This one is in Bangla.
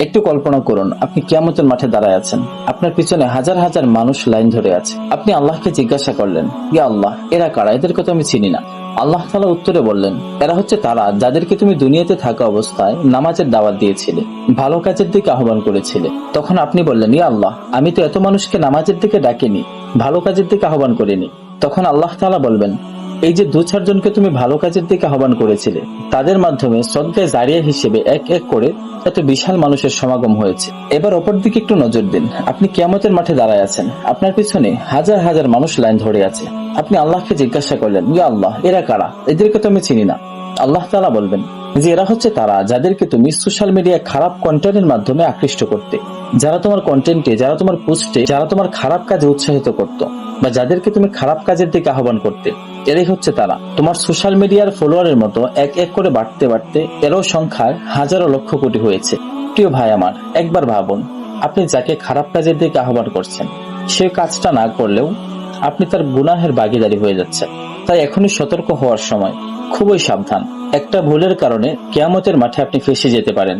একটু কল্পনা করুন, আপনি কিয়ামতের মাঠে দাঁড়ায় আছেন। আপনার পিছনে হাজার হাজার মানুষ লাইন ধরে আছে। আপনি আল্লাহকে জিজ্ঞাসা করলেন, ইয়া আল্লাহ, এরা কারা? এদেরকে তো আমি চিনি না। আল্লাহ তাআলা উত্তরে বললেন, এরা হচ্ছে তারা যাদেরকে তুমি দুনিয়াতে থাকা অবস্থায় নামাজের দাওয়াত দিয়েছিলে, ভালো কাজের দিকে আহ্বান করেছিলে। তখন আপনি বললেন, ইয়া আল্লাহ, আমি তো এত মানুষকে নামাজের দিকে ডাকিনি, ভালো কাজের দিকে আহ্বান করিনি। তখন আল্লাহ তাআলা বলবেন, এই যে দু চারজনকে তুমি ভালো কাজের দিকে আহ্বান করেছিলে, তাদের মাধ্যমে সদকায়ে জারিয়া হিসেবে এক এক করে এত বিশাল মানুষের সমাগম হয়েছে। এবার অপর দিকে একটু নজর দিন। আপনি কিয়ামতের মাঠে দাঁড়ায় আছেন, আপনার পিছনে হাজার হাজার মানুষ লাইন ধরে আছে। আপনি আল্লাহকে জিজ্ঞাসা করলেন, ইয়া আল্লাহ, এরা কারা? এদেরকে তো আমি চিনি না। আল্লাহ তাআলা বলবেন যে এরা হচ্ছে তারা যাদেরকে তুমি সোশ্যাল মিডিয়ায় খারাপ কন্টেন্টের মাধ্যমে আকৃষ্ট করতে, যারা তোমার কন্টেন্টে, যারা তোমার পোস্টে, যারা তোমার খারাপ কাজে উৎসাহিত করত, বা যাদেরকে তুমি খারাপ কাজের দিকে আহ্বান করতে। এরাই হচ্ছে তারা। তোমার সোশ্যাল মিডিয়ার ফলোয়ারের মতো এক এক করে বাড়তে বাড়তে এরও সংখ্যার হাজারো লক্ষ কোটি হয়েছে। প্রিয় ভাই আমার, একবার ভাবুন, আপনি যাকে খারাপ কাজের দিকে আহ্বান করছেন, সে কাজটা না করলেও আপনি তার গুনাহের ভাগীদারি হয়ে যাচ্ছেন। তাই এখনই সতর্ক হওয়ার সময়। খুবই সাবধান। একটা ভুলের কারণে কিয়ামতের মাঠে আপনি ফেঁসে যেতে পারেন।